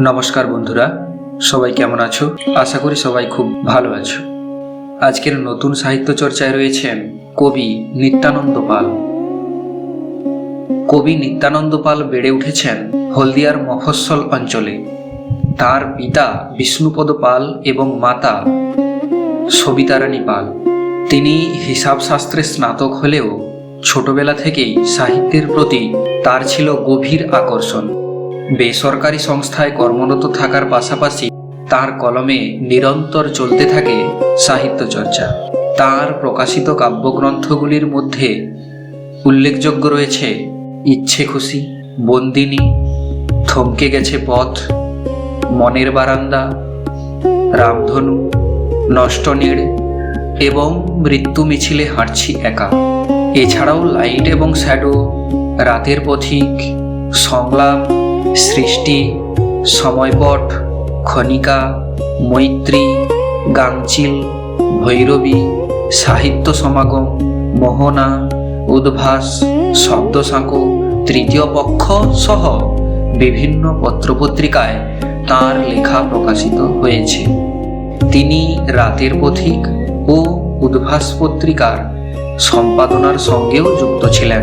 নমস্কার বন্ধুরা, সবাই কেমন আছো? আশা করি সবাই খুব ভালো আছো। আজকের নতুন সাহিত্য চর্চায় রয়েছেন কবি নিত্যানন্দ পাল। কবি নিত্যানন্দ পাল বেড়ে উঠেছেন হলদিয়ার মফস্বল অঞ্চলে। তার পিতা বিষ্ণুপদ পাল এবং মাতা সবিতারানী পাল। তিনি হিসাব শাস্ত্রে স্নাতক হলেও ছোটবেলা থেকেই সাহিত্যের প্রতি তার ছিল গভীর আকর্ষণ। বেসরকারি সংস্থায় কর্মরত থাকার পাশাপাশি তার কলমে নিরন্তর চলতে থাকে সাহিত্য চর্চা। তার প্রকাশিত কাব্যগ্রন্থগুলির মধ্যে উল্লেখযোগ্য রয়েছে ইচ্ছে খুশি, বন্দিনী, থমকে গেছে পথ, মনের বারান্দা, রামধনু, নষ্টনীড় এবং মৃত্যু মিছিলে হাঁটছি একা। এছাড়াও লাইট এবং শ্যাডো, রাতের পথিক, সংলাপ, সৃষ্টি, সময়পট, খনিকা, মৈত্রী, গাংচিল, ভৈরবী, সাহিত্য সমাগম, মোহনা, উদ্ভাস, শব্দসাঁকো, তৃতীয় পক্ষ সহ বিভিন্ন পত্রপত্রিকায় তাঁর লেখা প্রকাশিত হয়েছে। তিনি রাতের পথিক ও উদ্ভাস পত্রিকার সম্পাদনার সঙ্গেও যুক্ত ছিলেন।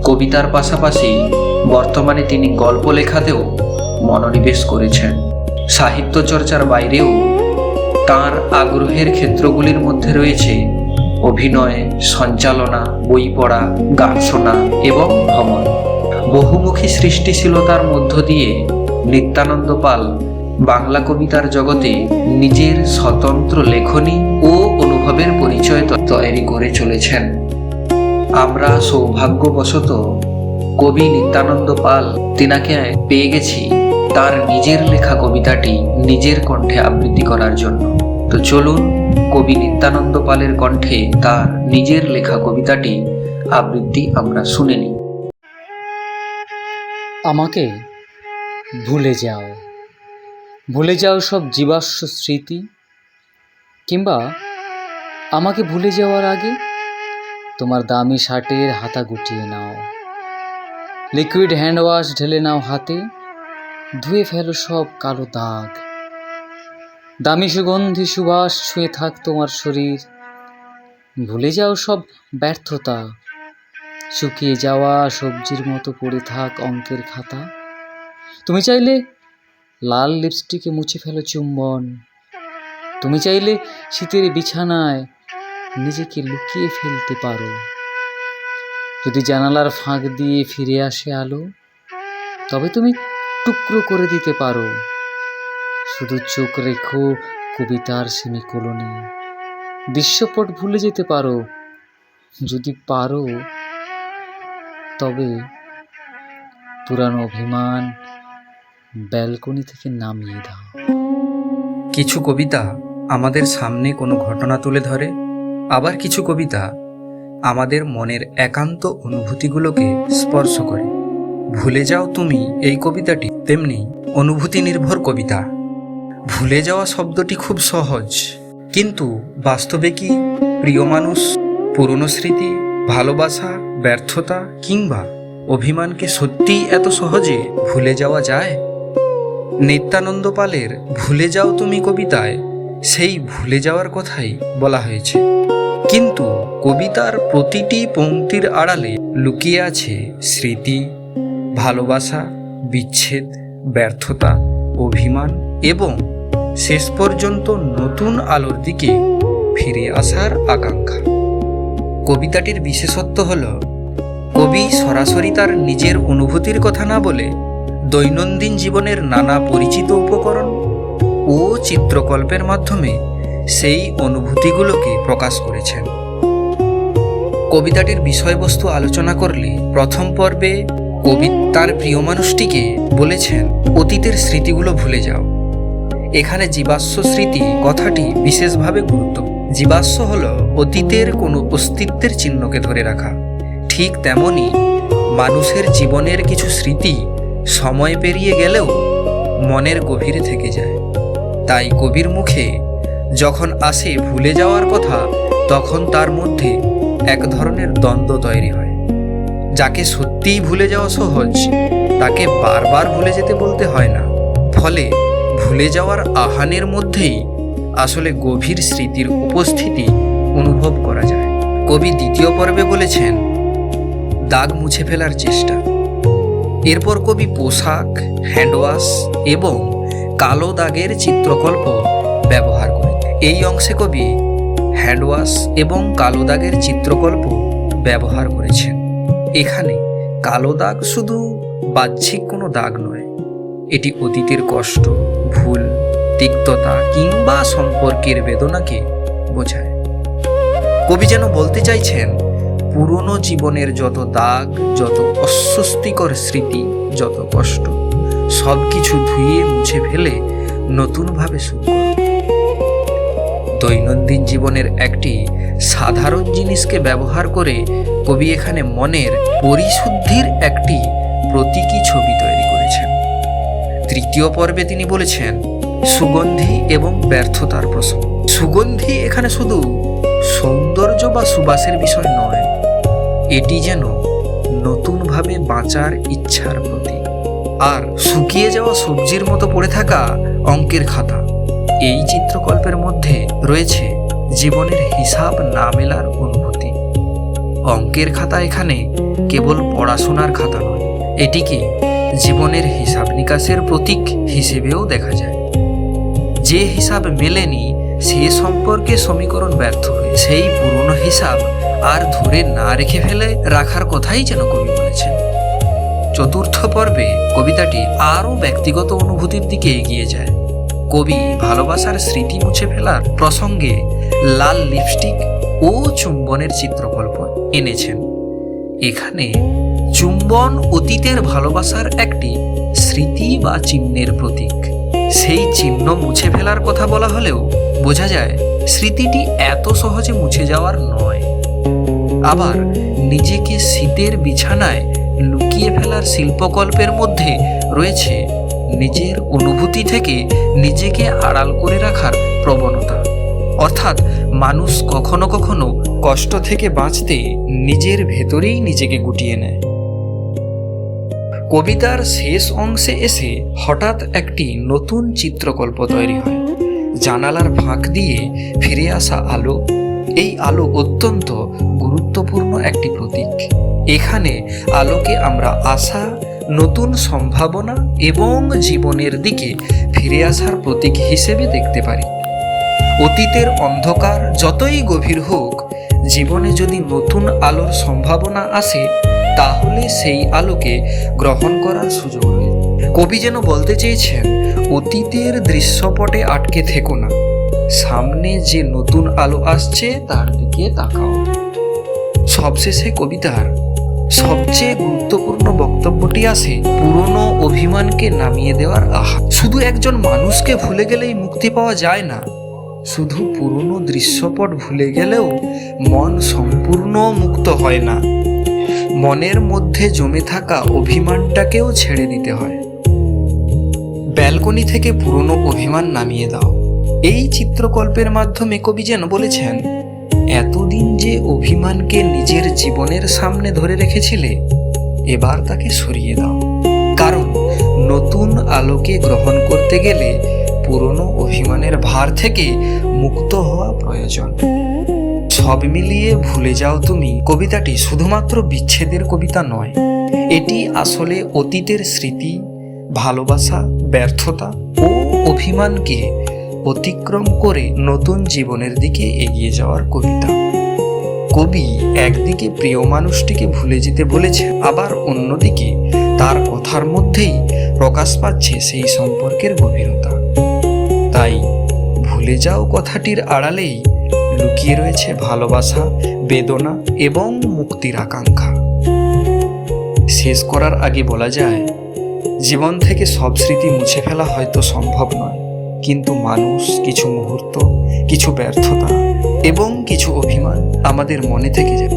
কবিতার পাশাপাশি বর্তমানে তিনি গল্প লেখাতেও মনোনিবেশ করেছেন। সাহিত্য চর্চার বাইরেও তাঁর আগ্রহের ক্ষেত্রগুলির মধ্যে রয়েছে অভিনয়, সঞ্চালনা, বই পড়া, গান শোনা এবং ভ্রমণ। বহুমুখী সৃষ্টিশীলতার মধ্য দিয়ে নিত্যানন্দ পাল বাংলা কবিতার জগতে নিজের স্বতন্ত্র লেখনী ও অনুভবের পরিচয় তৈরি করে চলেছেন। আমরা সৌভাগ্যবশত কবি নিত্যানন্দ পাল তিনাকে পেয়ে গেছি তার নিজের লেখা কবিতাটি নিজের কণ্ঠে আবৃত্তি করার জন্য। তো চলুন কবি নিত্যানন্দ পালের কণ্ঠে তার নিজের লেখা কবিতাটি আবৃত্তি আমরা শুনে নিই। আমাকে ভুলে যাও, ভুলে যাও সব জীবাশ্ম স্মৃতি, কিংবা আমাকে ভুলে যাওয়ার আগে তোমার দামি শার্টের হাতা গুটিয়ে নাও, লিকুইড হ্যান্ড ওয়াশ ঢেলে নাও হাতে, ধুয়ে ফেলো সব কালো দাগ, দামি সুগন্ধি সুবাস ছুঁয়ে থাক তোমার শরীর। ভুলে যাও সব ব্যর্থতা, শুকিয়ে যাওয়া সবজির মতো পড়ে থাক অঙ্কের খাতা। তুমি চাইলে লাল লিপস্টিকে মুছে ফেলো চুম্বন, তুমি চাইলে শীতের বিছানায় নিজেকে লুকিয়ে ফেলতে পারো। যদি জানালার ফাঁক দিয়ে ফিরে আসে আলো, তবে তুমি টুকরো করে দিতে পারো। শুধু চোখ রেখো কবিতার সেমিকোলনে, দৃশ্যপট ভুলে যেতে পারো। যদি পারো তবে পুরানো অভিমান ব্যালকনি থেকে নামিয়ে দাও। কিছু কবিতা আমাদের সামনে কোনো ঘটনা তুলে ধরে, আবার কিছু কবিতা আমাদের মনের একান্ত অনুভূতিগুলোকে স্পর্শ করে। ভুলে যাও তুমি এই কবিতাটি তেমনি অনুভূতি নির্ভর কবিতা। ভুলে যাওয়া শব্দটি খুব সহজ, কিন্তু বাস্তবে কি প্রিয় মানুষ, পুরনো স্মৃতি, ভালোবাসা, ব্যর্থতা কিংবা অভিমানকে সত্যিই এত সহজে ভুলে যাওয়া যায়? নিত্যানন্দ পালের ভুলে যাও তুমি কবিতায় সেই ভুলে যাওয়ার কথাই বলা হয়েছে, কিন্তু কবিতার প্রতিটি পংক্তির আড়ালে লুকিয়ে আছে স্মৃতি, ভালোবাসা, বিচ্ছেদ, ব্যর্থতা, অভিমান এবং শেষ পর্যন্ত নতুন আলোর দিকে ফিরে আসার আকাঙ্ক্ষা। কবিতাটির বিশেষত্ব হল কবি সরাসরি তার নিজের অনুভূতির কথা না বলে দৈনন্দিন জীবনের নানা পরিচিত উপকরণ ও চিত্রকল্পের মাধ্যমে সেই অনুভূতিগুলোকে প্রকাশ করেছেন। কবিতাটির বিষয়বস্তু আলোচনা করলে প্রথম পর্বে কবি তার প্রিয় মানুষটিকে বলেছেন অতীতের স্মৃতিগুলো ভুলে যাও। এখানে জীবাশ্ম স্মৃতি কথাটি বিশেষভাবে গুরুত্বপূর্ণ। জীবাশ্ম হল অতীতের কোনো অস্তিত্বের চিহ্নকে ধরে রাখা। ঠিক তেমনি মানুষের জীবনের কিছু স্মৃতি সময় পেরিয়ে গেলেও মনের গভীরে থেকে যায়। তাই কবির মুখে যখন আসে ভুলে যাওয়ার কথা, তখন তার মধ্যে এক ধরনের দ্বন্দ্ব তৈরি হয়। যাকে সত্যিই ভুলে যাওয়া সহজ, তাকে বারবার ভুলে যেতে বলতে হয় না। ফলে ভুলে যাওয়ার আহ্বানের মধ্যেই আসলে গভীর স্মৃতির উপস্থিতি অনুভব করা যায়। কবি দ্বিতীয় পর্বে বলেছেন দাগ মুছে ফেলার চেষ্টা। এরপর কবি পোশাক, হ্যান্ডওয়াশ এবং কালো দাগের চিত্রকল্প ব্যবহার করেন। এই অংশে কবি হ্যান্ডওয়াশ এবং কালো দাগের চিত্রকল্প ব্যবহার করেছেন। এখানে কালো দাগ শুধু বাহ্যিক কোনো দাগ নয়, এটি অতীতের কষ্ট, ভুল, তিক্ততা কিংবা সম্পর্কের বেদনাকে বোঝায়। কবি যেন বলতে চাইছেন পুরনো জীবনের যত দাগ, যত অস্বস্তিকর স্মৃতি, যত কষ্ট, সব কিছু ধুয়ে মুছে ফেলে নতুনভাবে শুরু করো। দৈনন্দিন জীবনের একটি সাধারণ জিনিসকে ব্যবহার করে কবি এখানে মনের পরিশুদ্ধির একটি প্রতীকী ছবি তৈরি করেছেন। তৃতীয় পর্বে তিনি বলেছেন সুগন্ধি এবং ব্যর্থতার প্রসঙ্গ। সুগন্ধি এখানে শুধু সৌন্দর্য বা সুবাসের বিষয় নয়, এটি যেন নতুনভাবে বাঁচার ইচ্ছার প্রতীক। আর শুকিয়ে যাওয়া সবজির মতো পড়ে থাকা অঙ্কের খাতা, এই চিত্রকল্পের মধ্যে রয়েছে জীবনের হিসাব না মেলার অনুভূতি। অঙ্কের খাতা এখানে কেবল পড়াশোনার খাতা নয়, এটিকে জীবনের হিসাব নিকাশের প্রতীক হিসেবেও দেখা যায়। যে হিসাব মেলেনি সে সম্পর্কে সমীকরণ ব্যর্থ হয়ে সেই পুরনো হিসাব আর ধরে না রেখে ফেলে রাখার কথাই যেন কবি বলেছেন। চতুর্থ পর্বে কবিতাটি আরও ব্যক্তিগত অনুভূতির দিকে এগিয়ে যায়। কবি ভালোবাসার স্মৃতি মুছে ফেলার প্রসঙ্গে লাল লিপস্টিক ও চুম্বনের চিত্রকল্প এনেছেন। এখানে চুম্বন অতীতের ভালোবাসার একটি স্মৃতি বা চিহ্নের প্রতীক। সেই চিহ্ন মুছে ফেলার কথা বলা হলেও বোঝা যায় স্মৃতিটি এত সহজে মুছে যাওয়ার নয়। আবার নিজেকে শীতের বিছানায় লুকিয়ে ফেলার শিল্পকল্পের মধ্যে রয়েছে নিজের অনুভূতি থেকে নিজেকে আড়াল করে রাখার প্রবণতা। অর্থাৎ মানুষ কখনো কখনো কষ্ট থেকে বাঁচতে নিজের ভেতরেই নিজেকে গুটিয়ে নেয়। কবিতার শেষ অংশে এসে হঠাৎ একটি নতুন চিত্রকল্প তৈরি হয়। জানালার ফাঁক দিয়ে ফিরে আসা আলো। এই আলো অত্যন্ত গুরুত্বপূর্ণ একটি প্রতীক। এখানে আলোকে আমরা আশা, নতুন সম্ভাবনা এবং জীবনের দিকে ফিরে আসার প্রতীক হিসেবে দেখতে পারি। অতীতের অন্ধকার যতই গভীর হোক, জীবনে যদি নতুন আলোর সম্ভাবনা আসে তাহলে সেই আলোকে গ্রহণ করার সুযোগ রয়েছে। কবি যেন বলতে চেয়েছেন অতীতের দৃশ্যপটে আটকে থেকো না, সামনে যে নতুন আলো আসছে তার দিকে তাকাও। সবশেষে কবিতার সবচেয়ে গুরুত্বপূর্ণ বক্তব্যটি আসে পুরনো অভিমানকে নামিয়ে দেওয়ার আহ্বান। শুধু একজন মানুষকে ভুলে গেলেই মুক্তি পাওয়া যায় না, শুধু পুরনো দৃশ্যপট ভুলে গেলেও মন সম্পূর্ণ মুক্ত হয় না। মনের মধ্যে জমে থাকা অভিমানটাকেও ছেড়ে দিতে হয়। ব্যালকনি থেকে পুরনো অভিমান নামিয়ে দাও। এই চিত্রকল্পের মাধ্যমে কবি যেন বলেছেন এতদিন যে অভিমানকে নিজের জীবনের সামনে ধরে রেখেছিলে, এবার তাকে সরিয়ে দাও। কারণ নতুন আলোকে গ্রহণ করতে গেলে পুরনো অভিমানের ভার থেকে মুক্ত হওয়া প্রয়োজন। সব মিলিয়ে ভুলে যাও তুমি কবিতাটি শুধুমাত্র বিচ্ছেদের কবিতা নয়, এটি আসলে অতীতের স্মৃতি, ভালোবাসা, ব্যর্থতা ও অভিমানকে অতিক্রম করে নতুন জীবনের দিকে এগিয়ে যাওয়ার কবিতা। কবি একদিকে প্রিয় মানুষটিকে ভুলে যেতে বলেছেন, আবার অন্যদিকে তার কথার মধ্যেই প্রকাশ পাচ্ছে সেই সম্পর্কের গভীরতা। তাই ভুলে যাও কথাটির আড়ালেই লুকিয়ে রয়েছে ভালোবাসা, বেদনা এবং মুক্তির আকাঙ্ক্ষা। শেষ করার আগে বলা যায়, জীবন থেকে সব স্মৃতি মুছে ফেলা হয়তো সম্ভব নয়, কিন্তু মানুষ, কিছু মুহূর্ত, কিছু ব্যর্থতা এবং কিছু অভিমান আমাদের মনে থেকে যায়।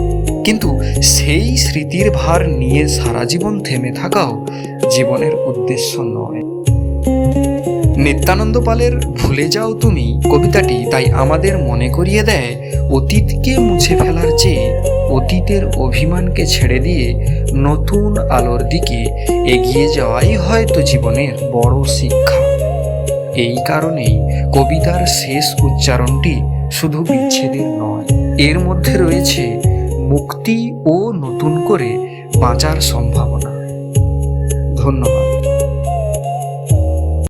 কিন্তু সেই স্মৃতির ভার নিয়ে সারা জীবন থেমে থাকাও জীবনের উদ্দেশ্য নয়। নিত্যানন্দ পালের ভুলে যাও তুমি কবিতাটি তাই আমাদের মনে করিয়ে দেয় অতীতকে মুছে ফেলার চেয়ে অতীতের অভিমানকে ছেড়ে দিয়ে নতুন আলোর দিকে এগিয়ে যাওয়াই হয়তো জীবনের বড় শিক্ষা। এই কারণেই কবিতার শেষ উচ্চারণটি শুধু বিচ্ছেদের নয়, এর মধ্যে রয়েছে মুক্তি ও নতুন করে বাঁচার সম্ভাবনা। ধন্যবাদ।